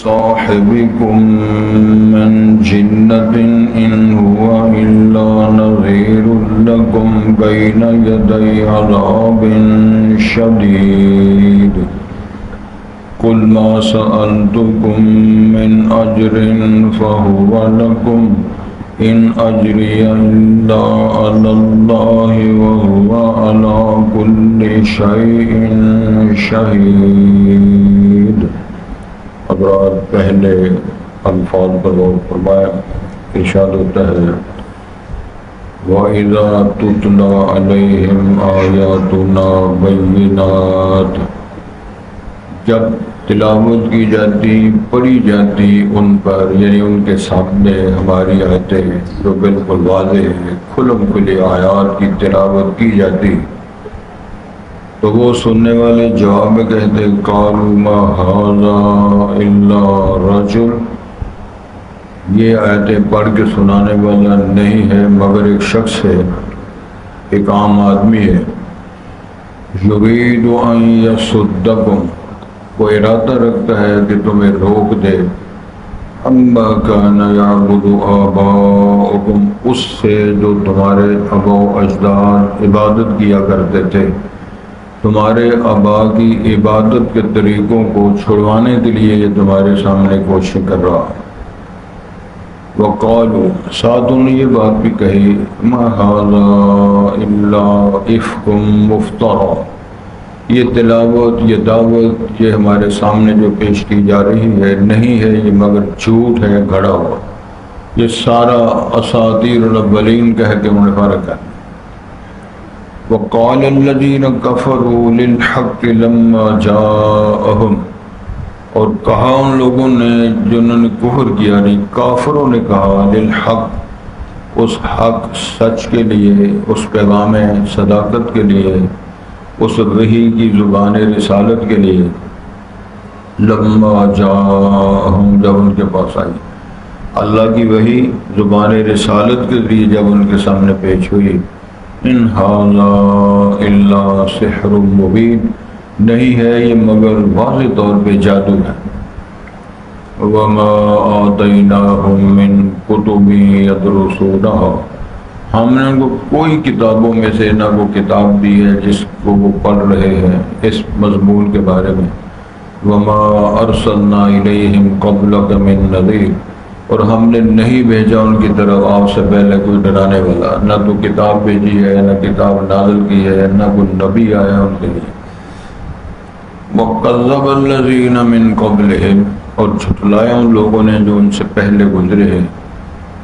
بصاحبكم من جنة إن هو إلا نذير لكم بين يدي عذاب شديد قل ما سألتكم من أجر فهو لكم إن أجري إلا على الله وهو على كل شيء شهيد۔ حضرات پہلے الفاظ پر غور فرمایا، ارشاد ہوتا ہے وَإِذَا تُتْلَى عَلَيْهِمْ آيَاتُنَا بَيِّنَاتٍ، جب تلاوت کی جاتی، پڑھی جاتی ان پر، یعنی ان کے سامنے ہماری آیتیں جو بالکل واضح ہے، کھلم کھلی آیات کی تلاوت کی جاتی تو وہ سننے والے جواب میں کہتے قالوا ما ھذا الا رجل، یہ آیتیں پڑھ کے سنانے والا نہیں ہے مگر ایک شخص ہے، ایک عام آدمی ہے، یرید ان یصدکم، وہ ارادہ رکھتا ہے کہ تمہیں روک دے، اما کان یعبد آباؤکم، اس سے جو تمہارے آبا و اجداد عبادت کیا کرتے تھے، تمہارے آبا کی عبادت کے طریقوں کو چھڑوانے کے لیے یہ تمہارے سامنے کوشش کر رہا ہے۔ وقالوا، ساتھ انہوں نے یہ بات بھی کہی ما ھذا الا افک مفترى، یہ تلاوت، یہ دعوت، یہ ہمارے سامنے جو پیش کی جا رہی ہے نہیں ہے یہ مگر جھوٹ ہے، گھڑا ہوا، یہ سارا اساطیر الاولین کہہ کے انہیں فرق ہے۔ وقال الذين كفروا للحق لما جاءهم، اور کہا ان لوگوں نے جنہوں نے کفر کیا، نہیں کافروں نے کہا للحق، اس حق سچ کے لیے، اس پیغام صداقت کے لیے، اس وحی کی زبان رسالت کے لیے، لما جاءہم، جب ان کے پاس آئی اللہ کی وحی زبان رسالت کے ذریعے جب ان کے سامنے پیش ہوئی، ان ھذا الا سحر مبین، نہیں ہے یہ مگر واضح طور پہ جادو ہے۔ وما آتیناہم من کتب یدرسونہا، ہم نے ان کو کوئی کتابوں میں سے نہ وہ کتاب دی ہے جس کو وہ پڑھ رہے ہیں اس مضمون کے بارے میں۔ وما ارسلنا الیہم قبلک من نذیر، اور ہم نے نہیں بھیجا ان کی طرف آپ سے پہلے کوئی ڈرانے والا، نہ تو کتاب بھیجی ہے، نہ کتاب نازل کی ہے، نہ کوئی نبی آیا ان کے لیے۔ وَكَذَّبَ الَّذِينَ مِن قَبْلِهِمْ، اور جھٹلایا ان لوگوں نے جو ان سے پہلے گزرے ہیں۔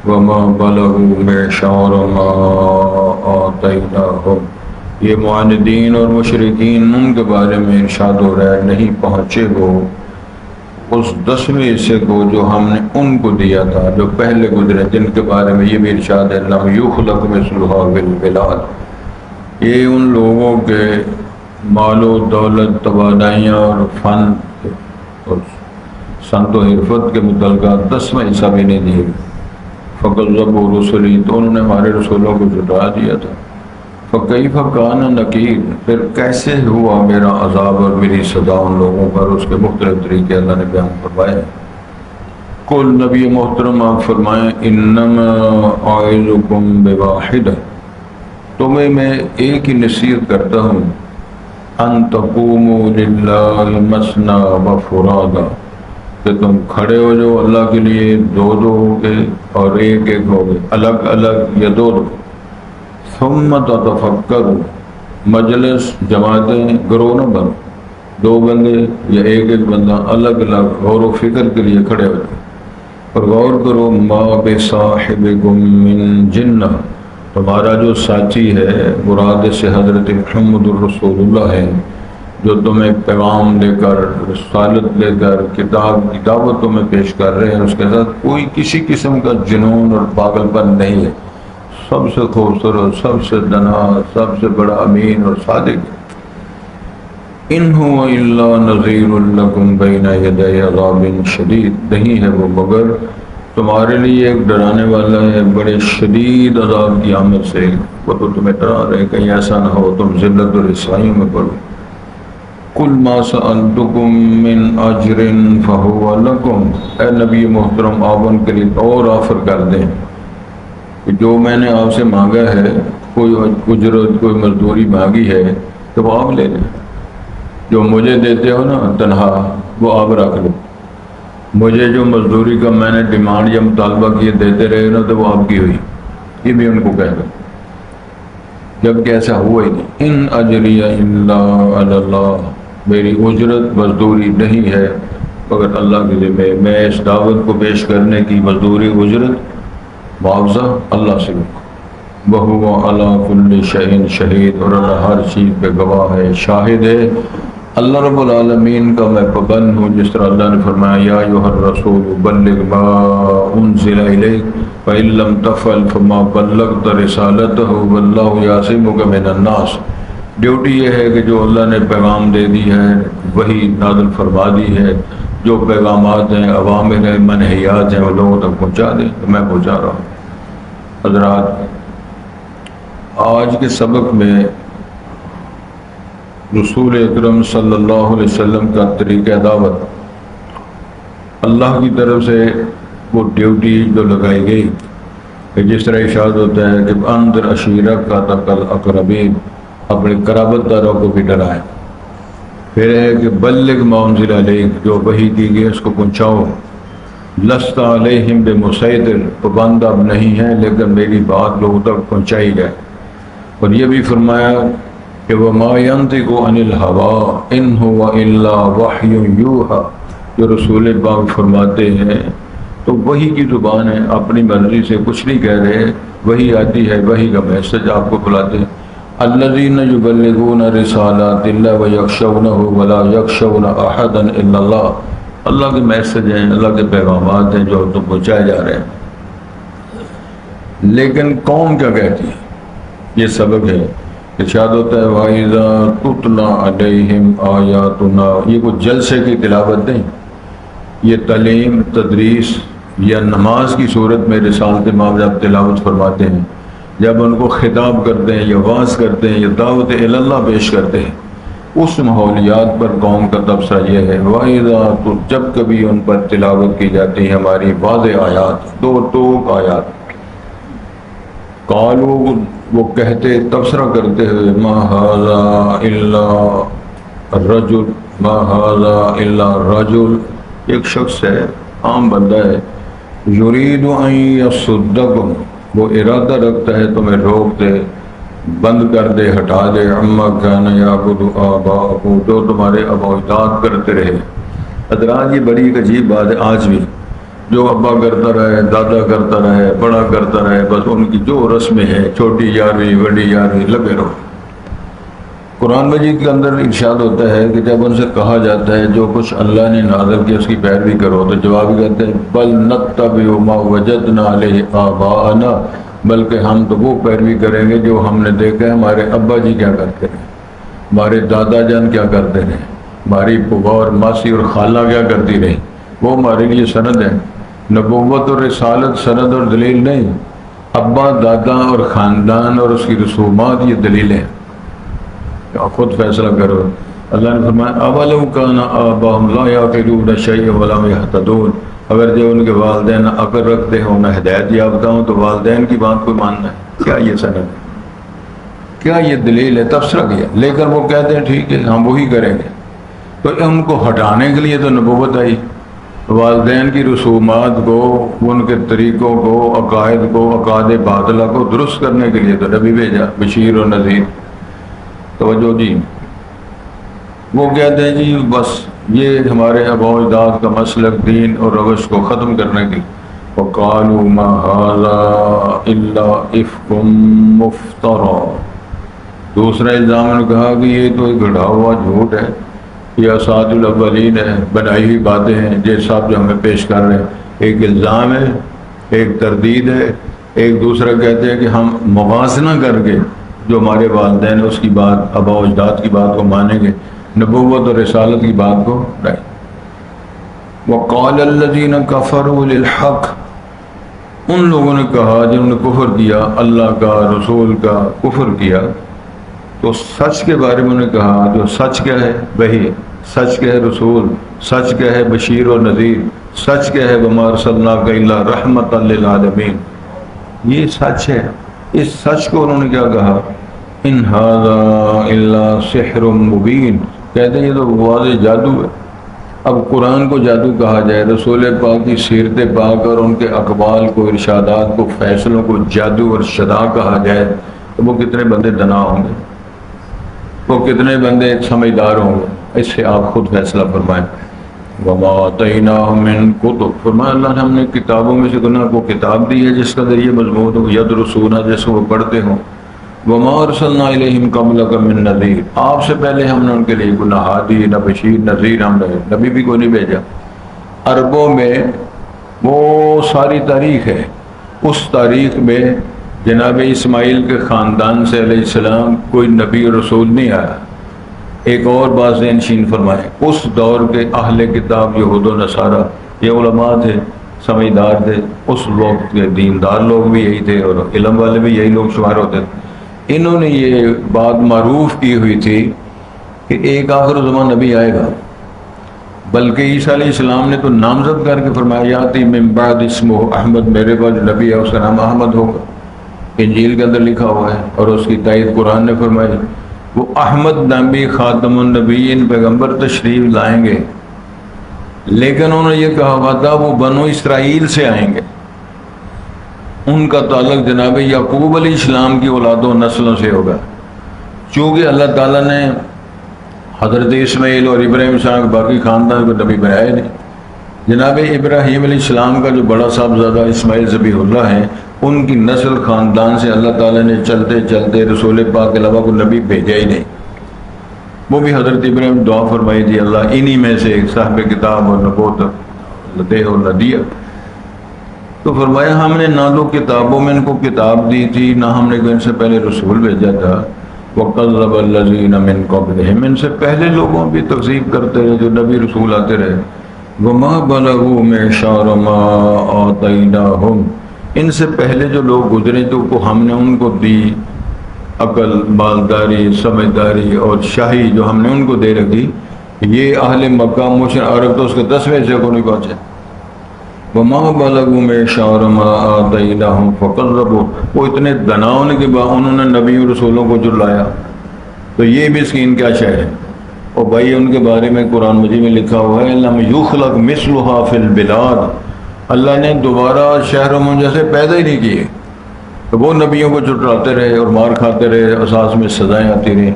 وَمَا بَلَغُوا مِعْشَارَ مَا آتَيْنَاهُمْ، یہ معاندین اور مشرکین ان کے بارے میں ارشاد ہو رہا ہے نہیں پہنچے وہ اس 10ویں حصے کو جو ہم نے ان کو دیا تھا جو پہلے گزرے، جن کے بارے میں یہ بھی ارشاد ہے لَمْ يُخْلَقْ مِثْلُهَا فِي الْبِلَادِ، یہ ان لوگوں کے مال و دولت، توانائیاں اور فن اور سنت و حرفت کے متعلقہ 10واں حصہ بھی نہیں دیے۔ فَكَذَّبُوا رُسُلِي، تو انہوں نے ہمارے رسولوں کو جھٹلا دیا تھا۔ فَكَيْفَ كَانَ نَكِيرِ، پھر کیسے ہوا میرا عذاب اور میری سزا ان لوگوں پر، اس کے مختلف طریقے اللہ نے بیان فرمائے۔ قل، نبی محترم آپ فرمائیں انما اعظکم بواحدہ، تمہیں میں ایک ہی نصیحت کرتا ہوں، ان تقوموا للہ مثنی وفرادا، کہ تم کھڑے ہو جو اللہ کے لیے دو دو ہو گے اور ایک ایک ہو گے، الگ الگ یا دو دو۔ ثم تتفکروا، مجلس جماعتیں گروہ نہ بنو، دو بندے یا ایک ایک بندہ الگ الگ غور و فکر کے لیے کھڑے ہو جائے، اور غور کرو ما بصاحبکم من جنہ، تمہارا جو ساتھی ہے مراد سے حضرت محمد الرسول اللہ ہے، جو تمہیں پیغام لے کر، رسالت لے کر، کتاب کی دعوت تمہیں پیش کر رہے ہیں، اس کے ساتھ کوئی کسی قسم کا جنون اور پاگل پن نہیں ہے، سب سے خوبصورت، سب سے دنا، سب سے بڑا امین اور صادق۔ ان هو الا نذیر لکم بین یدی عذاب شدید، نہیں ہے وہ مگر تمہارے لیے ایک ڈرانے والا ہے بڑے شدید عذاب کی آمد سے، وہ تو تمہیں ڈرا رہے کہیں ایسا نہ ہو تم ذلت اور رسوائیوں میں پڑو۔ قل ما سألتكم من اجر فهو لكم، اے نبی محترم آپ ان کے لیے اور آفر کر دیں کہ جو میں نے آپ سے مانگا ہے، کوئی اجرت کوئی مزدوری مانگی ہے تو وہ آپ لے لیں، جو مجھے دیتے ہو نا تنہا وہ آپ رکھ لو، مجھے جو مزدوری کا میں نے ڈیمانڈ یا مطالبہ کیے دیتے رہے نا تو وہ آپ کی ہوئی، یہ بھی ان کو کہہ دو، جبکہ ایسا ہوا ہی نہیں۔ ان اجری الا علی اللہ، میری اجرت مزدوری نہیں ہے مگر اللہ کے ذمہ، میں اس دعوت کو پیش کرنے کی مزدوری اجرت معاوضہ اللہ سے لوں، وَهُوَ عَلَىٰ كُلِّ شَيْءٍ شَهِيدٌ، اور اللہ ہر چیز پہ گواہ ہے، شاہد ہے۔ اللہ رب العالمین کا میں پابند ہوں، جس طرح اللہ نے فرمایا یا ایھا الرسول بلغ ما انزل الیک فإن لم تفعل فما بلغت رسالته واللہ یعصمک من الناس۔ ڈیوٹی یہ ہے کہ جو اللہ نے پیغام دے دی ہے وہی نازل فرما دی ہے، جو پیغامات ہیں، اوامر ہیں، منہیات ہیں، وہ لوگوں تک پہنچا دیں، تو میں پہنچا رہا ہوں۔ حضرات، آج کے سبق میں رسول اکرم صلی اللہ علیہ وسلم کا طریقہ دعوت، اللہ کی طرف سے وہ ڈیوٹی جو لگائی گئی کہ جس طرح ارشاد ہوتا ہے کہ انذر عشیرتک الاقربین، اپنے قرابت داروں کو بھی ڈرائے، پھر ہے کہ بلغ ما انزل الیک، جو وحی دی گئی اس کو پہنچاؤ، لست علیہم بمسیطر، پابند اب نہیں ہے لیکن میری بات لوگوں تک پہنچائی جائے، اور یہ بھی فرمایا کہ وَمَا يَنطِقُ عَنِ الْهَوَىٰ إِنْ هُوَ إِلَّا وَحْيٌ يُوحَىٰ، جو رسول پاک فرماتے ہیں تو وحی کی زبان ہے، اپنی مرضی سے کچھ نہیں کہہ رہے، وحی آتی ہے، وحی کا میسج آپ کو بلاتے ہیں۔ الَّذِينَ يُبَلِّغُونَ رِسَالَاتِ اللَّهِ وَيَخْشَوْنَهُ وَلَا يَخْشَوْنَ أَحَدًا إِلَّا اللَّهُ، اللہ کے میسج ہیں، اللہ کے پیغامات ہیں جو تو پہنچائے جا رہے ہیں، لیکن قوم کیا کہتی ہے؟ یہ سبق ہے، ارشاد ہوتا ہے وَإِذَا تُتْلَىٰ عَلَيْهِمْ آيَاتُنَا، یہ کوئی جلسے کی تلاوت نہیں، یہ تعلیم تدریس یا نماز کی صورت میں رسالت امام جب تلاوت فرماتے ہیں، جب ان کو خطاب کرتے ہیں یا واعظ کرتے ہیں یا دعوت اللہ پیش کرتے ہیں، اس ماحولیات پر قوم کا تبصرہ یہ ہے وَإِذَا، تو جب کبھی ان پر تلاوت کی جاتی ہے ہماری واضح آیات، دو ٹوک آیات، قالوا، وہ کہتے تبصرہ کرتے ہوئے ما ھذا الا الرجل، ما ھذا الا الرجل، ایک شخص ہے، عام بندہ ہے، یرید ان یصدکم، وہ ارادہ رکھتا ہے تمہیں روک دے، بند کر دے، ہٹا دے، عما کان یعبد آباؤکم، جو تمہارے آباء و اجداد کرتے رہے۔ حضرات، یہ بڑی ایک عجیب بات ہے، آج بھی جو ابا کرتا رہے، دادا کرتا رہے، بڑا کرتا رہے، بس ان کی جو رسمیں ہیں، چھوٹی یارویں بڑی یارویں، لگے رہو۔ قرآن مجید کے اندر ارشاد ہوتا ہے کہ جب ان سے کہا جاتا ہے جو کچھ اللہ نے نازل کیا اس کی پیروی کرو، تو جواب کہتے ہیں بل نتبع ما وجدنا علیہ آباءنا، بلکہ ہم تو وہ پیروی کریں گے جو ہم نے دیکھا ہے ہمارے ابا جی کیا کرتے رہے، ہمارے دادا جان کیا کرتے رہے، ہماری پھوپھا اور ماسی اور خالہ کیا کرتی رہی، وہ ہمارے لیے سند ہے۔ نبوت اور رسالت سند اور دلیل نہیں، ابا دادا اور خاندان اور اس کی رسومات یہ دلیلیں ہیں، خود فیصلہ کرو۔ اللہ نے فرمایا اولو کان آباؤہم لا یعقلون شیئا ولا یہتدون، اگر جو ان کے والدین عقل رکھتے ہوں نہ ہدایت یافتہ ہوں تو والدین کی بات کو ماننا ہے، کیا یہ سند ہے، کیا یہ دلیل ہے؟ تبصرہ کیا، لیکن وہ کہتے ہیں ٹھیک ہے ہم وہی کریں گے، تو ان کو ہٹانے کے لیے تو نبوت آئی، والدین کی رسومات کو، ان کے طریقوں کو، عقائد کو، عقائد باطلہ کو درست کرنے کے لیے تو نبی بھیجا، بشیر و نذیر۔ توجہ جی، وہ کہتے ہیں جی بس یہ ہمارے آباء و اجداد کا مسلک، دین اور روش کو ختم کرنے کے لیے۔ وَقَالُوا مَا هَذَا إِلَّا إِفْكٌ مُفْتَرًى، دوسرا الزام نے کہا کہ یہ تو ایک گڑھا ہوا جھوٹ ہے، یہ اساطیر الاولین ہے، بنائی ہوئی باتیں ہیں جیسا آپ جو ہمیں پیش کر رہے ہیں، ایک الزام ہے، ایک تردید ہے، ایک دوسرا کہتے ہیں کہ ہم موازنہ کر کے جو ہمارے والدین اس کی بات، آباء و اجداد کی بات کو مانیں گے، نبوت اور رسالت کی بات کو نہیں۔ وَقَالَ الَّذِينَ كَفَرُوا لِلْحَقِّ، ان لوگوں نے کہا جنہوں نے کفر کیا، اللہ کا، رسول کا کفر کیا، تو تو سچ کے بارے میں انہوں نے کہا جو سچ کیا ہے وہی، سچ کیا ہے رسول، سچ کیا ہے بشیر و نذیر، سچ کیا ہے وما ارسلناک الا رحمۃ للعالمین، یہ سچ ہے۔ اس سچ کو انہوں نے کیا کہا، ان ھذا الا سحر مبین، کہتے ہیں یہ تو واضح جادو ہے۔ اب قرآن کو جادو کہا جائے، رسول پاک کی سیرت پاک اور ان کے اقوال کو، ارشادات کو، فیصلوں کو جادو اور شدا کہا جائے تو وہ کتنے بندے دنا ہوں گے، وہ کتنے بندے سمجھدار ہوں گے؟ اس سے آپ خود فیصلہ فرمائیں۔ وما آتیناہم من کتب، فرمایا اللہ نے ہم نے کتابوں میں سے گناہ کو کتاب دی ہے جس کا ذریعہ مضمون ہو، یدرسونہ جس کو وہ پڑھتے ہوں۔ وما ارسلنا الیہم قبلک من نذیر، آپ سے پہلے ہم نے ان کے لیے نہ ہادی نہ بشیر نذیر، ہم نے نبی بھی کوئی نہیں بھیجا۔ عربوں میں وہ ساری تاریخ ہے، اس تاریخ میں جناب اسماعیل کے خاندان سے علیہ السلام کوئی نبی اور رسول نہیں آیا۔ ایک اور بات ذہن نشین فرمائیں، اس دور کے اہل کتاب یہود و نصارہ، یہ علماء تھے، سمجھدار تھے، اس وقت کے دیندار لوگ بھی یہی تھے اور علم والے بھی یہی لوگ شمار ہوتے تھے۔ انہوں نے یہ بات معروف کی ہوئی تھی کہ ایک آخر زمان نبی آئے گا، بلکہ عیسیٰ علیہ السلام نے تو نامزد کر کے فرمایا یاتی من بعد اسمہ احمد، میرے بعد جو نبی ہے اس کا نام احمد ہوگا، انجیل کے اندر لکھا ہوا ہے، اور اس کی تائید قرآن نے فرمائی۔ وہ احمد نبی خاتم النبیین پیغمبر تشریف لائیں گے، لیکن انہوں نے یہ کہا ہوا تھا وہ بنو اسرائیل سے آئیں گے، ان کا تعلق جناب یعقوب علیہ السلام کی اولاد و نسلوں سے ہوگا۔ چونکہ اللہ تعالیٰ نے حضرت اسماعیل اور ابراہیم السلام کے باقی خاندان کو نبی بنایا نہیں، جناب ابراہیم علیہ السلام کا جو بڑا صاحبزادہ اسماعیل ذبیح اللہ ہیں، ان کی نسل خاندان سے اللہ تعالیٰ نے چلتے چلتے رسول پاک کے علاوہ کوئی نبی بھیجا ہی نہیں۔ وہ بھی حضرت ابراہیم دعا فرمائی تھی اللہ انہی میں سے ایک صاحب کتاب اور نبوت دے اور نہ دیا، تو فرمایا ہم نے نہ تو کتابوں میں ان کو کتاب دی تھی، نہ ہم نے ان سے پہلے رسول بھیجا تھا۔ وَقَذَّبَ الَّذِينَ مِن قَبْلِهِمْ، ان سے پہلے لوگوں بھی تکذیب کرتے رہے جو نبی رسول آتے رہے۔ وَمَا بَلَغُوا مِعْشَارَ مَا آتَيْنَاهُمْ، ان سے پہلے جو لوگ گزرے تو ہم نے ان کو دی عقل، بالداری، سمجھداری اور شاہی جو ہم نے ان کو دے رکھی، یہ اہل مکہ مشرک عرب تو اس کے 10ویں حصے کو نہیں پہنچے۔ وَمَا بَلَغُوا مِعْشَارَ مَا آتَيْنَاهُمْ فَكَذَّبُوا، وہ اتنے دنا ہونے کے بعد انہوں نے نبی اور رسولوں کو جھٹلایا، تو یہ مسکین کیا شے ہے۔ اور بھائی ان کے بارے میں قرآن مجید میں لکھا ہوا ہے لَمْ يُخْلَقْ مِثْلُهَا فِي الْبِلَادِ، اللہ نے دوبارہ شہروں میں جیسے پیدا ہی نہیں کیے، تو وہ نبیوں کو جھٹلاتے رہے اور مار کھاتے رہے، اساس میں سزائیں آتی رہیں،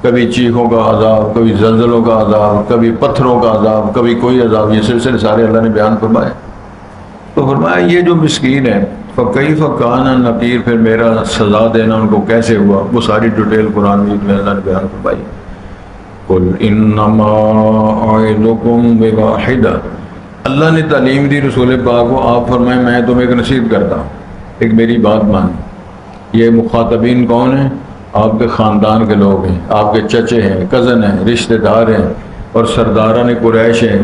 کبھی چیخوں کا عذاب، کبھی زلزلوں کا عذاب، کبھی پتھروں کا عذاب، کبھی کوئی عذاب، یہ سلسلے سارے اللہ نے بیان فرمائے۔ تو فرمایا یہ جو مسکین ہے فَكَيْفَ كَانَ نَكِيرٌ، پھر میرا سزا دینا ان کو کیسے ہوا، وہ ساری ڈیٹیل قرآن میں اللہ نے بیان فرمائی۔ قُلْ إِنَّمَا أَعِظُكُمْ بِوَاحِدَةٍ، اللہ نے تعلیم دی رسول پاک کو، آپ فرمائیں میں تمہیں ایک نصیحت کرتا ہوں، ایک میری بات مان۔ یہ مخاطبین کون ہیں؟ آپ کے خاندان کے لوگ ہیں، آپ کے چچے ہیں، کزن ہیں، رشتہ دار ہیں، اور سرداران قریش ہیں،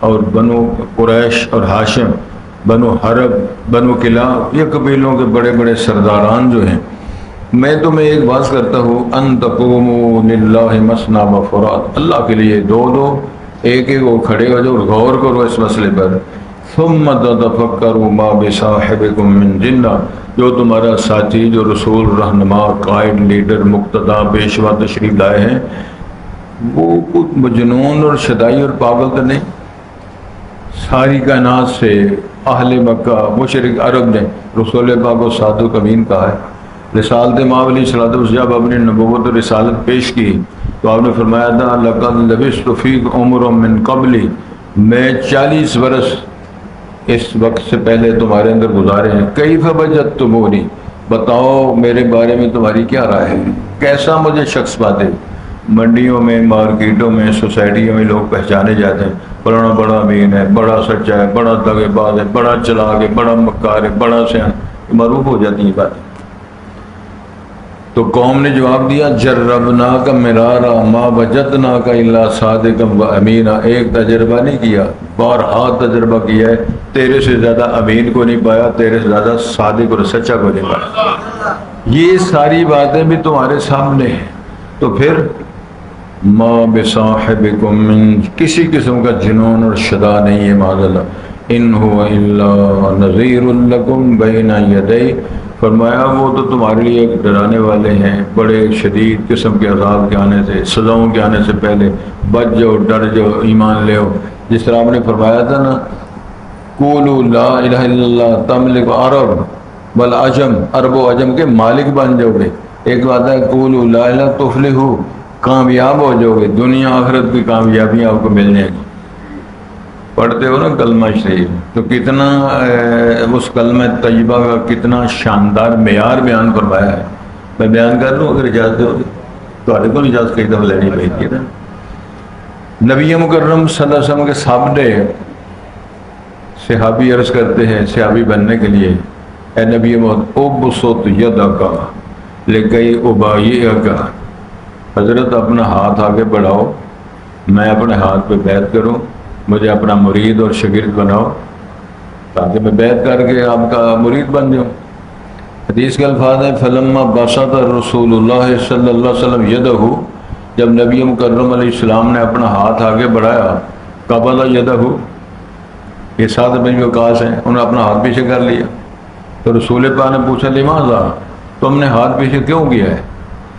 اور بنو قریش اور ہاشم، بنو حرب، بنو کلاب، یہ قبیلوں کے بڑے بڑے سرداران جو ہیں، میں تمہیں ایک بات کرتا ہوں ان تقوموا للہ مثنی وفراد، اللہ کے لیے دو دو، ایک ایک وہ کھڑے ہو جاؤ اور غور کرو اس مسئلے پر۔ ثم تتفکروا ما بصاحبکم من جنہ، جو تمہارا ساتھی، جو رسول، رہنما، قائد، لیڈر، مقتدا، پیشوا تشریف لائے ہیں، وہ کچھ مجنون اور شدائی اور پاگل تو نہیں۔ ساری کائنات سے اہل مکہ مشرک عرب نے رسول پاک کو صادق امین کہا ہے۔ رسالت مآب علیہ الصلوۃ والسلام جب اپنی نبوت اور رسالت پیش کی تو آپ نے فرمایا تھا لقد لبثت فیکم عمرا من قبلی، میں 40 برس اس وقت سے پہلے تمہارے اندر گزارے ہیں۔ کیف وجدتمونی، بتاؤ میرے بارے میں تمہاری کیا رائے ہے، کیسا مجھے شخص پاتے؟ منڈیوں میں، مارکیٹوں میں، سوسائٹیوں میں لوگ پہچانے جاتے ہیں، فلانا بڑا امین ہے، بڑا سچا ہے، بڑا دغے باز ہے، بڑا چلاک ہے، بڑا مکار ہے، بڑا سیاح، معروف ہو جاتی ہیں باتیں۔ تو قوم نے جواب دیا جربناک مرارا ما وجدناک الا صادقا و امینا، ایک تجربہ نہیں کیا، بارہا تجربہ کیا ہے، تیرے سے زیادہ امین کو نہیں پایا، تیرے سے زیادہ صادق اور سچا کو نہیں پایا۔ یہ ساری باتیں بھی تمہارے سامنے ہیں، تو پھر ما بصاحبکم من، کسی قسم کا جنون اور شدا نہیں ہے معاذ اللہ، ان هو الا نذیر لکم بین یدی، فرمایا وہ تو تمہارے لیے ایک ڈرانے والے ہیں بڑے شدید قسم کے عذاب کے آنے سے، سزاؤں کے آنے سے پہلے بچ جاؤ، ڈر جاؤ، ایمان لے آؤ۔ جس طرح آپ نے فرمایا تھا نا، قولوا لا الہ الا اللہ تملک عرب والعجم، عرب و عجم کے مالک بن جاؤ گے۔ ایک بات ہے قولوا لا الہ تفلحوا، کامیاب ہو جاؤ گے، دنیا آخرت کی کامیابیاں آپ کو مل جائیں گی۔ پڑھتے ہو نا کلمہ شریف تو کتنا اس کلمہ طیبہ کا کتنا شاندار معیار بیان فرمایا ہے۔ میں بیان کر لوں اگر اجازت ہو تو، کو نہیں اجازت کئی دفعہ لینی پڑتی ہے نا۔ نبی مکرم صلی اللہ علیہ وسلم کے سامنے صحابی عرض کرتے ہیں صحابی بننے کے لیے، اے نبی محمد ابسط یدک لکی ابایعک، حضرت اپنا ہاتھ آگے بڑھاؤ، میں اپنے ہاتھ پہ بیعت کروں، مجھے اپنا مرید اور شاگرد بناؤ تاکہ میں بیعت کر کے آپ کا مرید بن جاؤں۔ حدیث کے الفاظ ہیں فلما بسط رسول اللہ صلی اللہ علیہ وسلم یدہ، جب نبی مکرم علیہ السلام نے اپنا ہاتھ آگے بڑھایا، قبض یدہ، یہ ساتھ بن وقاص ہیں، انہوں نے اپنا ہاتھ پیچھے کر لیا۔ تو رسول پاک نے پوچھا لماذا، تم نے ہاتھ پیچھے کیوں کیا ہے؟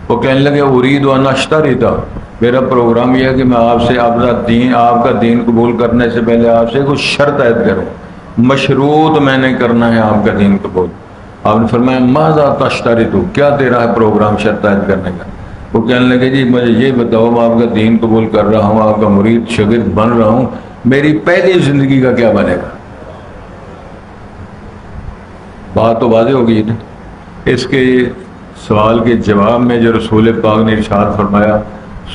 وہ کہنے لگے ارید ان اشتری تھا، میرا پروگرام یہ ہے کہ میں آپ سے آپ کا دین قبول کرنے سے پہلے آپ سے کچھ شرط عائد کروں، مشروط میں نے کرنا ہے آپ کا دین قبول۔ آپ نے فرمایا ماذا تشتری تو، کیا تیرا ہے پروگرام شرط عائد کرنے کا؟ وہ کہنے لگے جی مجھے یہ بتاؤ، میں آپ کا دین قبول کر رہا ہوں، آپ کا مرید شاگرد بن رہا ہوں، میری پہلی زندگی کا کیا بنے گا؟ بات تو واضح ہو گئی نا۔ اس کے سوال کے جواب میں جو رسول پاک نے ارشاد فرمایا،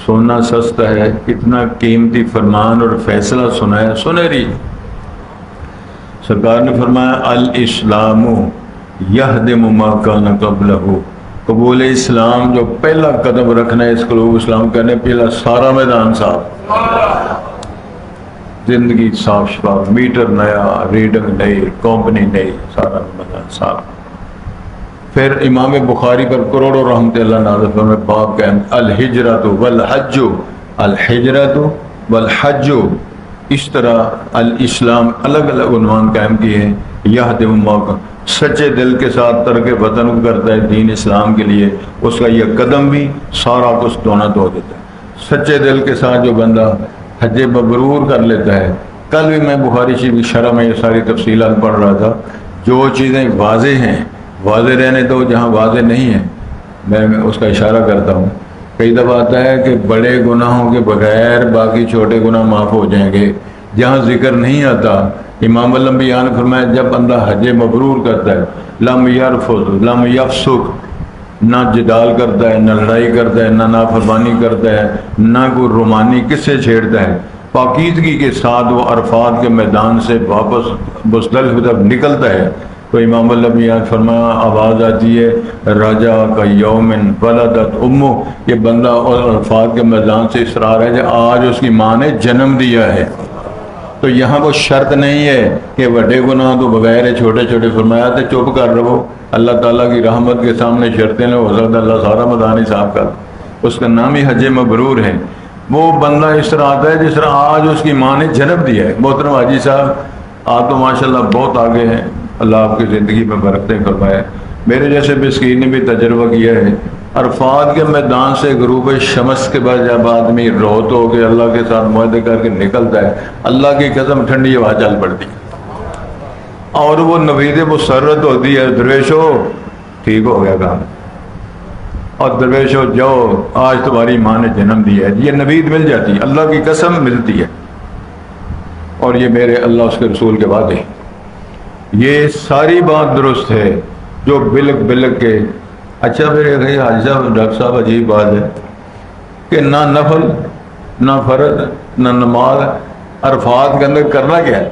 سونا سستا ہے، اتنا قیمتی فرمان اور فیصلہ سنایا، سنہری۔ سرکار نے فرمایا الاسلام یہدم ما کان قبلہ، قبول اسلام جو پہلا قدم رکھنا ہے اس قلوب اسلام کرنے، پہلا سارا میدان صاف، زندگی صاف شفاف، میٹر نیا، ریڈنگ نئی، کمپنی نئی، سارا میدان صاف۔ پھر امام بخاری پر کروڑوں رحمت اللہ نازل فرمائے باب کا الہجرت والحج، الہجرت والحج، اس طرح الاسلام الگ الگ عنوان قائم کیے ہیں۔ یہدم ما، سچے دل کے ساتھ ترک وطن کو کرتا ہے دین اسلام کے لیے، اس کا یہ قدم بھی سارا کچھ دھونا دھو دیتا ہے۔ سچے دل کے ساتھ جو بندہ حج مبرور کر لیتا ہے، کل بھی میں بخاری شریف کی شرح میں یہ ساری تفصیلات پڑھ رہا تھا، جو چیزیں واضح ہیں واضح رہنے دو، جہاں واضح نہیں ہے میں اس کا اشارہ کرتا ہوں۔ کئی دفعہ آتا ہے کہ بڑے گناہوں کے بغیر باقی چھوٹے گناہ معاف ہو جائیں گے، جہاں ذکر نہیں آتا امام الانبیاء نے فرمایا جب بندہ حج مبرور کرتا ہے لم یرفض لم یفسق، نہ جدال کرتا ہے، نہ لڑائی کرتا ہے، نہ نافرمانی کرتا ہے، نہ کوئی رومانی کس سے چھیڑتا ہے، پاکیزگی کے ساتھ وہ عرفات کے میدان سے واپس مزدلفہ طرف نکلتا ہے، تو امام الانبیاء نے فرمایا آواز آتی ہے رجا کا یوم ولدت امہ، یہ بندہ اور عرفات کے میدان سے اصرار ہے کہ آج اس کی ماں نے جنم دیا ہے۔ تو یہاں وہ شرط نہیں ہے کہ بڑے گناہ تو بغیر ہے، چھوٹے چھوٹے، فرمایا تو چپ کر رہو، اللہ تعالیٰ کی رحمت کے سامنے شرطیں نہ ہو سکتا اللہ سارا میدان ہی صاف کر، اس کا نام ہی حج مبرور ہے۔ وہ بندہ اس طرح آتا ہے جس طرح آج اس کی ماں نے جنم دیا ہے۔ محترم حاجی صاحب آپ تو ماشاءاللہ بہت آگے ہیں، اللہ آپ کی زندگی میں برکتیں فرمائے۔ میرے جیسے مسکین نے بھی تجربہ کیا ہے، عرفات کے میدان سے غروب شمس کے بعد جب آدمی روت ہو کے اللہ کے ساتھ معاہدے کر کے نکلتا ہے، اللہ کی قسم ٹھنڈی ہوا چل پڑتی ہے اور وہ نوید مسرت ہوتی ہے، درویشو ٹھیک ہو گیا کام، اور درویشو جاؤ آج تمہاری ماں نے جنم دیا ہے، یہ نوید مل جاتی ہے، اللہ کی قسم ملتی ہے، اور یہ میرے اللہ اس کے رسول کے وعدے ہیں۔ یہ ساری بات درست ہے جو بلک بلک کے۔ اچھا میرے حاجی صاحب ڈاکٹر صاحب عجیب بات ہے کہ نہ نفل نہ فرض نہ نماز عرفات کے اندر کرنا کیا ہے؟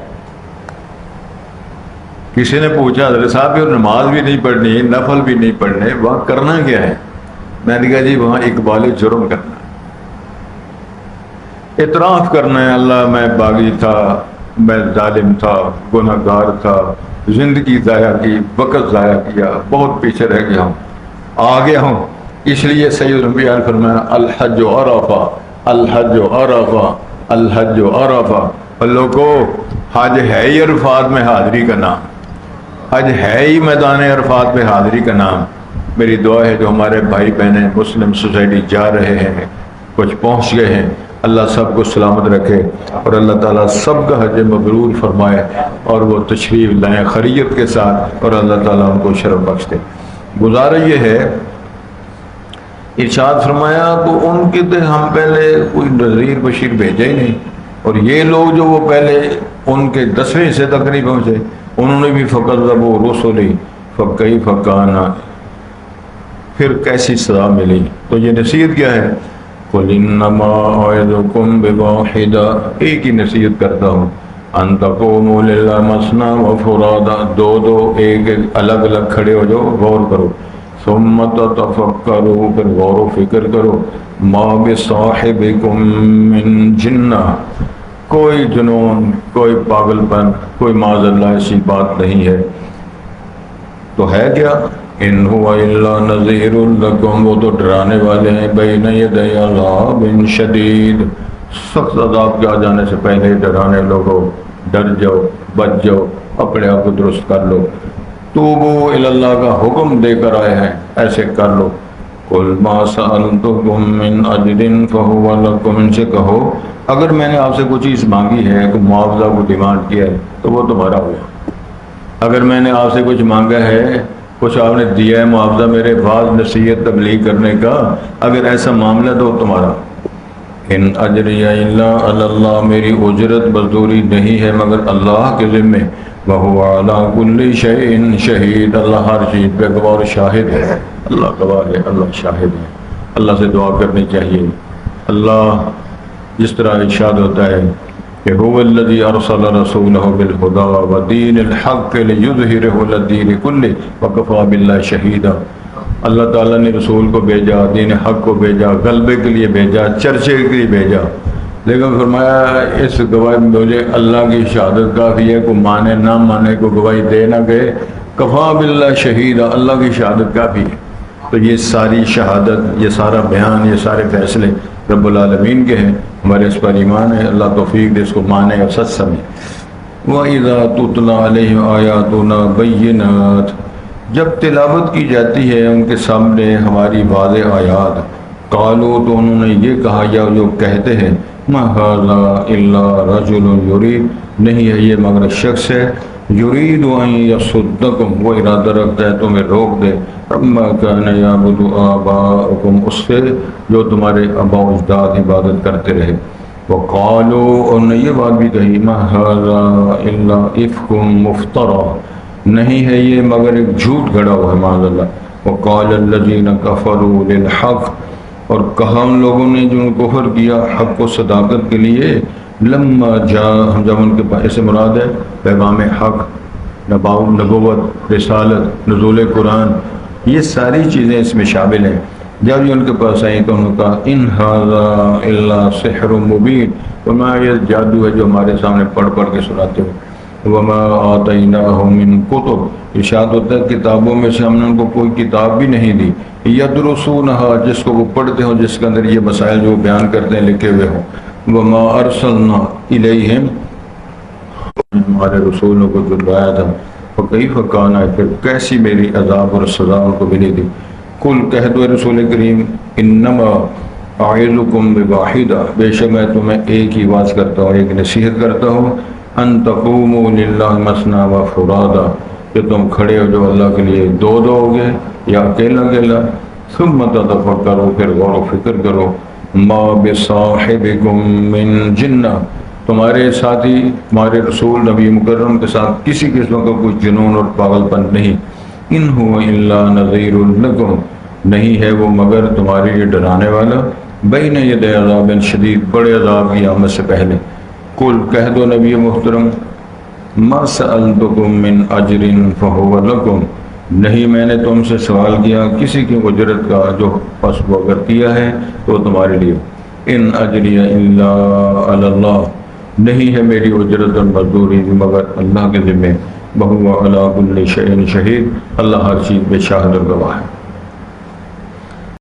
کسی نے پوچھا حضرت صاحب کہ نماز بھی نہیں پڑھنی نفل بھی نہیں پڑھنے، وہاں کرنا کیا ہے؟ میں نے کہا جی وہاں اقبال جرم کرنا ہے، اعتراف کرنا ہے اللہ میں باغی تھا، میں ظالم تھا، گناہ گار تھا، زندگی ضائع کی، وقت ضائع کیا، بہت پیچھے رہ گیا ہوں، آ گیا ہوں، اس لیے سید الانبیاء نے فرمایا الحج عرفہ، الحج عرفہ، الحج عرفہ۔ اور لوگوں، حج ہے ہی عرفات میں حاضری کا نام، حج ہے ہی میدان عرفات میں حاضری کا نام۔ میری دعا ہے جو ہمارے بھائی بہنیں مسلم سوسائٹی جا رہے ہیں، کچھ پہنچ گئے ہیں، اللہ سب کو سلامت رکھے اور اللہ تعالیٰ سب کا حج مبرور فرمائے اور وہ تشریف لائیں خیریت کے ساتھ اور اللہ تعالیٰ ان کو شرف بخش دے۔ گزارا یہ ہے، ارشاد فرمایا تو ان کے تو ہم پہلے کوئی نذیر بشیر بھیجا ہی نہیں، اور یہ لوگ جو وہ پہلے ان کے 10ویں حصے تک نہیں پہنچے، انہوں نے بھی فَكَذَّبُوا رُسُلِي فَكَيْفَ كَانَ، پھر کیسی سزا ملی۔ تو یہ نصیحت کیا ہے؟ قُلْ إِنَّمَا أَعِظُكُمْ بِوَاحِدَةٍ، ایک ہی نصیحت کرتا ہوں، أَن تَقُومُوا لِلَّهِ مَثْنَىٰ وَفُرَادَىٰ، دو دو ایک ایک الگ الگ کھڑے ہو جاؤ، غور کرو، ثُمَّ تَتَفَكَّرُوا، پھر غور و فکر کرو، مَا بِصَاحِبِكُم مِّن جِنَّةٍ، کوئی جنون، کوئی پاگل پن، کوئی معاذ اللہ ایسی بات نہیں ہے۔ تو ہے کیا؟ ان هو الا نذیر لکم، وہ تو ڈرانے والے ہیں، بین یدی عذاب شدید، سخت عذاب کے آ جانے سے پہلے ڈرانے لوگوں، ڈر جاؤ، بچ جاؤ، اپنے آپ کو درست کر لو۔ توبوا الی اللہ کا حکم دے کر آئے ہیں، ایسے کر لو۔ قل ما سألتکم من اجر فہو لکم، ان سے کہو اگر میں نے آپ سے کوئی چیز مانگی ہے، کوئی معاوضہ کو ڈیمانڈ کیا ہے تو وہ تمہارا ہوا۔ اگر میں نے آپ سے کچھ مانگا ہے، کچھ آپ نے دیا ہے معاوضہ میرے بعد نصیحت تبلیغ کرنے کا، اگر ایسا معاملہ تو تمہارا۔ ان اجری الا علی اللہ، میری اجرت مزدوری نہیں ہے مگر اللہ کے ذمے، وہو علی کل شیء شہید، اللہ ہر چیز پہ گواہ اور شاہد ہے، اللہ گواہ ہے، اللہ شاہد ہے۔ اللہ سے دعا کرنی چاہیے۔ اللہ جس طرح ارشاد ہوتا ہے کہ هو الذی ارسل رسولہ بالہدی ودین الحق لیظہرہ علی الدین کلہ وکفی باللہ شہیدا، اللہ تعالیٰ نے رسول کو بھیجا، دین حق کو بھیجا، غلبے کے لیے بھیجا، چرچے کے لیے بھیجا، لیکن فرمایا اس گواہی میں مجھے اللہ کی شہادت کافی ہے، کو مانے نہ مانے، کو گواہی دے نہ گئے، کفی باللہ شہیدا، اللہ کی شہادت کافی ہے۔ تو یہ ساری شہادت، یہ سارا بیان، یہ سارے فیصلے رب العالمین کے ہیں، ہمارے اس پر ایمان ہے، اللہ توفیق دے اس کو مانے اور سچ سمجھے۔ وَإِذَا تُتْلَىٰ عَلَيْهِمْ آيَاتُنَا بَيِّنَاتٍ، جب تلاوت کی جاتی ہے ان کے سامنے ہماری واضح آیات، قالوا، تو انہوں نے یہ کہا یا جو کہتے ہیں، مَا هَٰذَا إِلَّا رَجُلٌ يُرِيدُ، نہیں ہے یہ مگر شخص ہے، یرید ان یصدکم، وہ ارادہ رکھتا ہے تمہیں روک دے، اما کان یعبد آباؤکم، اس سے جو تمہارے آباء و اجداد عبادت کرتے رہے۔ وقالوا، اور نے یہ بات بھی کہی، ما ھذا الا افک مفترا، نہیں ہے یہ مگر ایک جھوٹ گھڑا ہوا ہے، معاذ اللہ۔ وقال الذین کفروا للحق، اور کہا ان لوگوں نے جو کفر کیا حق و صداقت کے لیے، لما جاء، جب ان کے پاس، اسے مراد ہے پیغام حق، نبوت، رسالت، نزول قرآن، یہ ساری چیزیں اس میں شامل ہیں۔ جب یہ ان کے پاس آئیں تو انہوں نے کہا ان ھذا الا سحر مبین، فرمایا یہ جادو ہے جو ہمارے سامنے پڑھ پڑھ کے سناتے ہو۔ وما آتیناہم من کتب، ارشاد ہوتا ہے کتابوں میں سے ہم نے ان کو کوئی کتاب بھی نہیں دی، یدرسونہا، جس کو وہ پڑھتے ہوں، جس کے اندر یہ مسائل جو بیان کرتے ہیں لکھے ہوئے ہوں۔ وما ارسلنا الیہم، ہمارے رسولوں کو جو لایا تھا، فکیف کان، پھر کیسی میری عذاب اور سزا ان کو ملی تھی۔ قل، کہہ دو رسول کریم، انما اعظکم بواحدہ، بے شک میں تمہیں ایک ہی واعظ کرتا ہوں، ایک نصیحت کرتا ہوں، ان تقوموا للہ مثنی و فرادا، کہ تم کھڑے ہو جو اللہ کے لیے دو دو ہو گئے یا اکیلا اکیلا، ثم تتفکروا، پھر غور و فکر کرو، ما بصاحبکم من جنہ، تمہارے ساتھی، تمہارے رسول نبی مکرم کے ساتھ کسی قسم کا کوئی جنون اور پاگل پن نہیں، ان هو الا نذیر لکم، نہیں ہے وہ مگر تمہارے لیے ڈرانے والا، بین ید عذاب شدید، بڑے عذاب کی آمد سے پہلے۔ قل، کہہ دو نبی محترم، ما سألتکم من اجر فہو لکم، نہیں میں نے تم سے سوال کیا کسی کی اجرت کا، جو پس وہ اگر کیا ہے تو تمہارے لیے، ان اجری الا علی اللہ، نہیں ہے میری اجرت اور مزدوری مگر اللہ کے ذمے، وہو علی کل شیء شہید، اللہ ہر چیز پہ شاہد اور گواہ ہے۔